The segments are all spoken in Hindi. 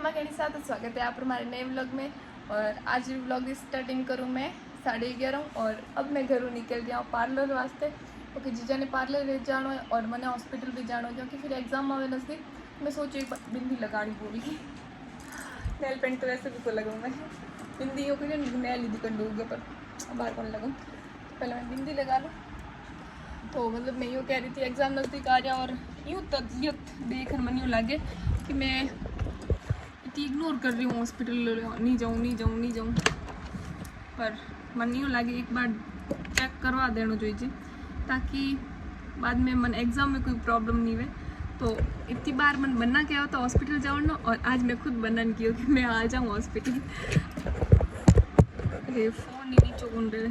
मम्मा के साथ स्वागत है आप हमारे नए व्लॉग में। और आज व्लॉग की स्टार्टिंग करूँ मैं 11:30 और अब मैं घरों निकल गया हूँ पार्लर वास्ते क्योंकि जीजा ने पार्लर ले जाना है और मैंने हॉस्पिटल भी जाना है क्योंकि फिर एग्जाम आवे नजदीक। मैं सोची एक बार बिंदी लगानी बोली नेल पेंट तो वैसे भी को लगाऊँ मैं बिंदी हो गई नया लीदी कर दूँगी पर बाहर कौन लगाऊँ तो पहले मैं बिंदी लगा लूँ। तो मतलब मैं यूँ कह रही थी एग्ज़ाम नज़दीक आ जाए और यूँ तबीयत देख मन यूँ लगे कि मैं इतनी इग्नोर कर रही हूँ हॉस्पिटल नहीं जाऊँ पर मन यूँ लगे एक बार चेक करवा देना चाहिए ताकि बाद में मन एग्ज़ाम में कोई प्रॉब्लम नहीं हुए। तो इतनी बार मन बनना क्या होता हॉस्पिटल जाओ ना और आज मैं खुद बनन की कि मैं आ जाऊँ हॉस्पिटल। अरे फ़ोन ही नहीं चोन रहे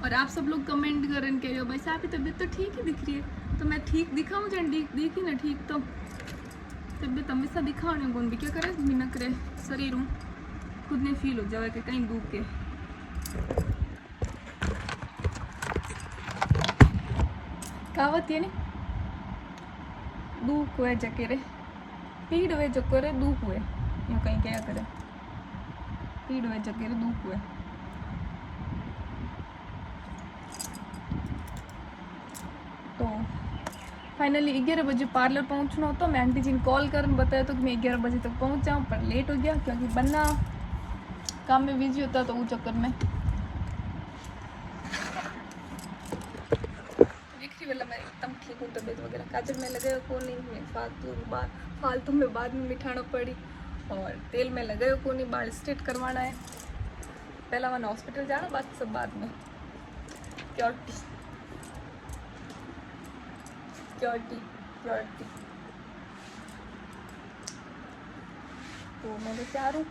और आप सब लोग कमेंट करें कह रहे हो भाई साहब की तबीयत तो ठीक ही दिख रही है तो मैं ठीक दिखाऊँ जन देखी ना ठीक तो तबीयत हमेशा दिखाने कौन भी क्या करे बिना करे शरीर हूँ खुद ने फील हो जाए कि कहीं दुख के कहावत है नहीं दुख हुए जकेरे पीड़ हुए जकेरे दुख हुए या कहीं क्या करे पीड़ हुए जकेरे दुख हुए। तो फाइनली 11 बजे पार्लर पहुंचना हो तो मैं आंटी जी ने कॉल कर बताया तो कि मैं 11 बजे तक पहुंच जाऊँ पर लेट हो गया क्योंकि बनना काम में बिजी होता तो वो चक्कर में देखी वाला मैं एकदम ठीक हूँ तबीयत वगैरह काजल में लगे को नहीं मैं फालतू में बाद में मिठाना पड़ी और तेल में लगे को नहीं बाल स्ट्रेट करवाना है पहला मैंने हॉस्पिटल जाना बाकी सब बाद में प्योरिटी तो मैं तो चाह हूँ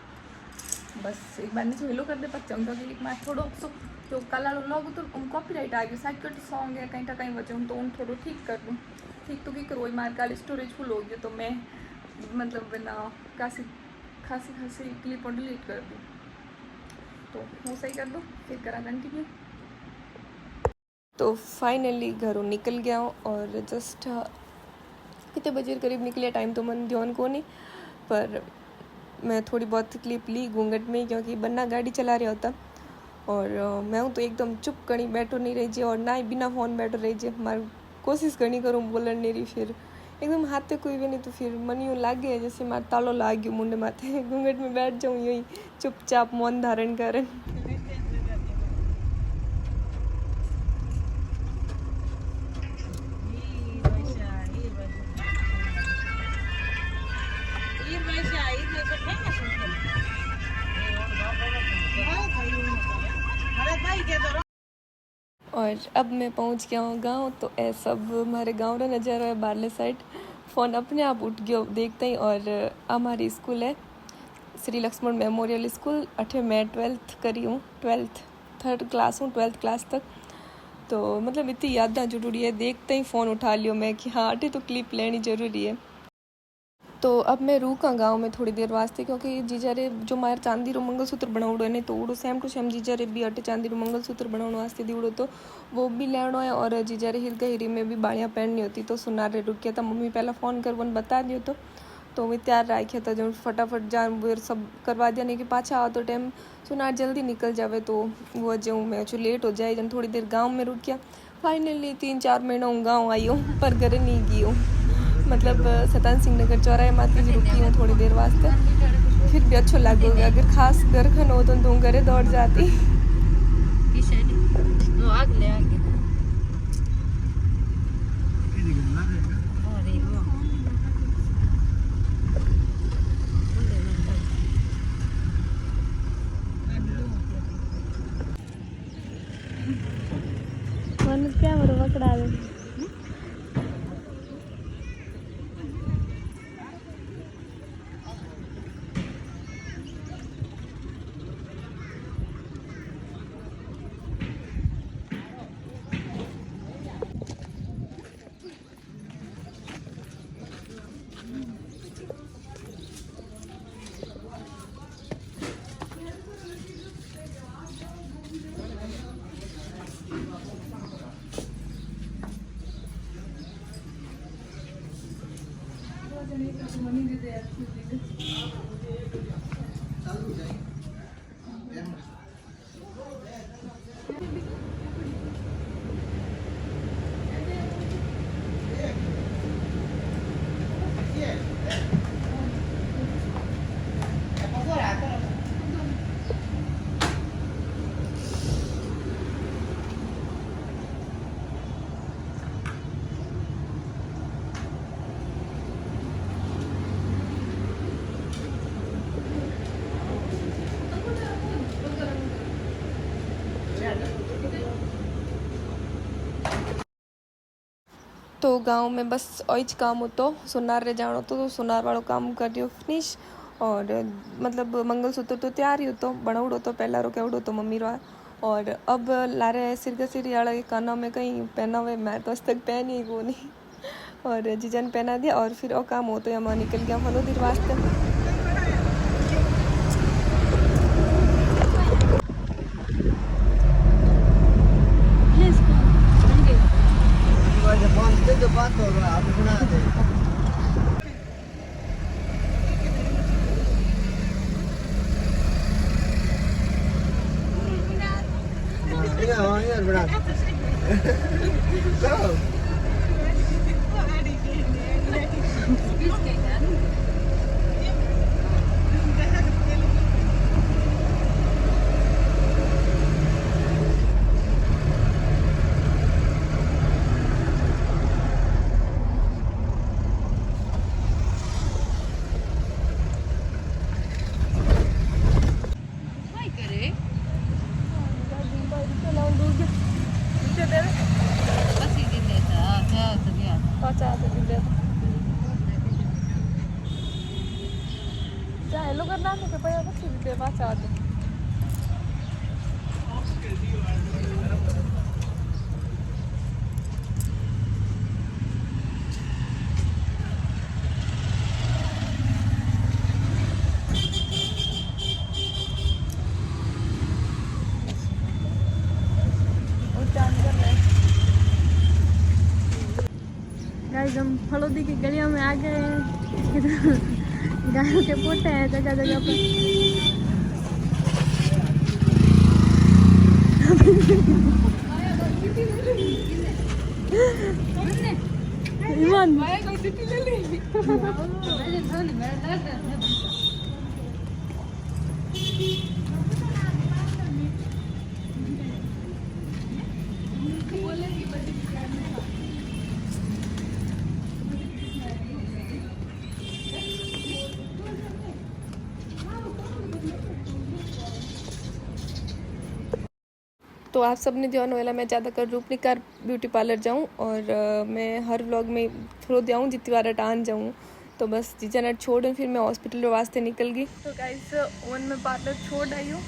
बस एक बार नीचे हेलो कर दे पर चंगा कि मैं थोड़ा सो जो कल लोग तो कॉपीराइट आ गया साइड सॉन्ग है कहीं बचे तो उन थोड़ा ठीक कर दूँ ठीक तो कि करो मार कल स्टोरेज फुल हो गया तो मैं मतलब बिना खासी क्लिप और डिलीट कर दूँ तो वो सही कर दो फिर करा कंटिन्यू। तो फाइनली घरों निकल गया हूँ और जस्ट कितने बजे करीब निकले टाइम तो मन ध्यान को नहीं पर मैं थोड़ी बहुत क्लिप ली घूंघट में क्योंकि बन्ना गाड़ी चला रहा होता और मैं हूँ तो एकदम चुप करी बैठो नहीं रही और ना ही बिना फ़ोन बैठो रही मार कोशिश करनी करूँ बोलन नहीं रही फिर एकदम हाथ पे कोई भी नहीं तो फिर मन यूँ लागे जैसे मार तालो लाग गयो मुंडे माथे घूंघट में बैठ जाऊँ यूँ ही चुपचाप मौन धारण करें। और अब मैं पहुंच गया हूँ गांव तो ऐसा सब हमारे गांव का नज़ारा है बारले साइड फ़ोन अपने आप उठ गया देखते ही और हमारी स्कूल है श्री लक्ष्मण मेमोरियल स्कूल अठे मैं 12th करी हूँ 3rd क्लास हूँ 12th क्लास तक तो मतलब इतनी यादें जुड़ी है देखते ही फ़ोन उठा लियो मैं कि हाँ अठे तो क्लिप लेनी ज़रूरी है। तो अब मैं रुका गाँव में थोड़ी देर वास्ते क्योंकि जीजा रे जो मार चांदी रो मंगलसूत्र बनावड़ो है नहीं तो उड़ो सेम टू सेम जीजा रे भी अटे चांदी रो मंगलसूत्र बनाने वास्ते दीवड़ो तो वो भी लेना है और जीजा रे हिरी में भी बाड़ियाँ पहननी होती तो सुनार रे रुकिया था मम्मी पहला फ़ोन कर वन बता दियो तो मैं तैयार रखा था जो फटाफट जान वो सब करवा दिया नहीं कि पाछा आओ तो टाइम सुनार जल्दी निकल जावे तो वो जाऊँ मैं जो लेट हो जाए जन थोड़ी देर गाँव में रुकिया। फाइनली 3-4 महीनों गाँव आई हूँ पर घर नहीं गई हूँ मतलब सतान सिंह नगर चौराहे माती जी रुकी हूँ थोड़ी देर वास्ते फिर भी अच्छा लगेगा अगर खास घर खन हो तो घरे दौड़ जाती। क्या मेरा पकड़ा दे तो गांव में बस ओज काम होतो, सोनार रे जाणो तो सोनार वालों काम करियो फिनिश। और मतलब मंगलसूत्र तो तैयार ही होतो, बनावड़ो तो पहला रो केवड़ो तो मम्मी रो। और अब लारे सिरगसिरी वाला काना में कहीं पहनावे, मैं तो आज तक पहनी ही को नहीं। और जीजा ने पहना दिया और फिर वो काम हो तो हम निकल गया फलोदिर वास्ते। हेलो करना है तो पहले बस दे पास आते। गाइस हम फलोदी की गलियों में आ गए हैं। गायों के पोटे हैं जगह जगह पर। ईमान तो आप सब ने ध्यान वाला मैं ज़्यादातर रूपनिकार ब्यूटी पार्लर जाऊँ और मैं हर व्लॉग में थोड़ा जाऊँ जितनी बार टान जाऊँ। तो बस जीजा ने छोड़ फिर मैं हॉस्पिटल वास्ते निकल गई। तो गाइस ओवन में पार्लर छोड़ आई हूँ,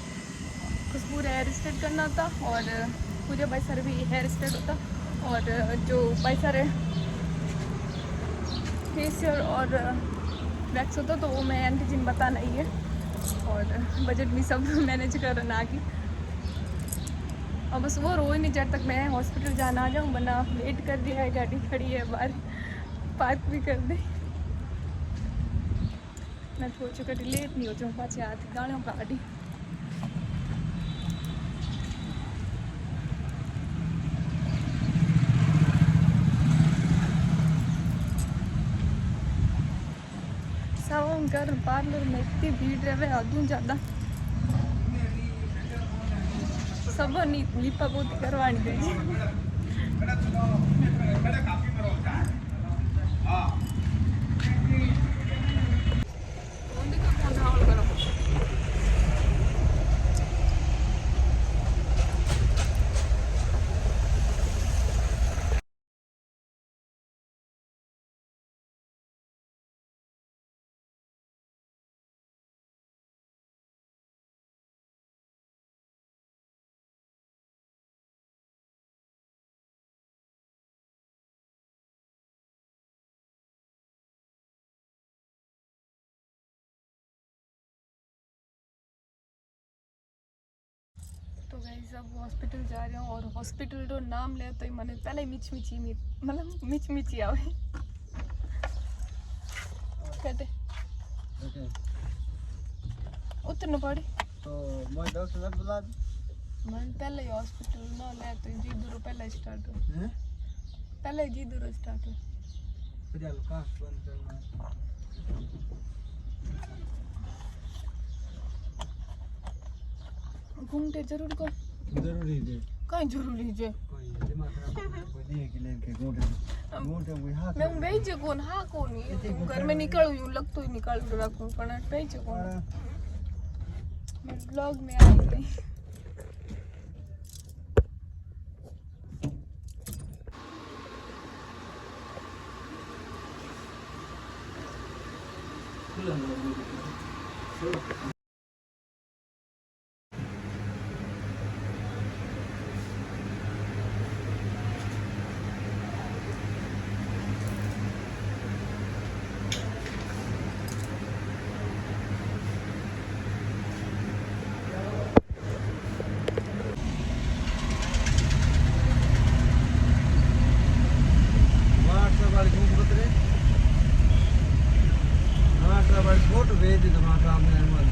खुशबू हेयर स्ट्रेट करना था और पूजा भाई सर भी हेयर स्ट्रेट होता। और जो भाई सर फेशियल और वैक्स होता तो वो मैं एंटीजिन बताना ही है और बजट भी सब मैनेज करना आगे। और बस वो रोए नहीं जब तक मैं हॉस्पिटल जाना आ जाऊँ, वरना वेट कर दिया है, गाड़ी खड़ी है बाहर, पार्क भी कर दे। मैं थोड़ी चुका लेट नहीं हो जाऊँ पाचे हाथ गाड़ियों गाड़ी। सावन पार्लर में इतनी भीड़ रहे अदू ज़्यादा सब लिपा पोती करवानी गई। तो गाइस अब हॉस्पिटल जा रहे हूँ और हॉस्पिटल रो नाम ले तो मैंने पहले ही मिचमिची मतलब मिचमिची आवे कहते उतना पड़े तो मैं डॉक्टर ने बुला मन पहले ही हॉस्पिटल ना ले तो जी दूर पहले स्टार्ट हो हैं पहले जी दूर स्टार्ट हो फिर यार का बंद करना घूमते जरूर को जरूरी है कहीं जरूरी है कोई दिमाग खराब कोई दिए कि लेके गोटे कोई हाथ मैं भेज कौन हाँ कौन ये घर में निकल यूं लग तो ही निकाल रखूं पर भेज कौन मैं ब्लॉग में आई थी। फोटो भेज दी तुम्हारा आपने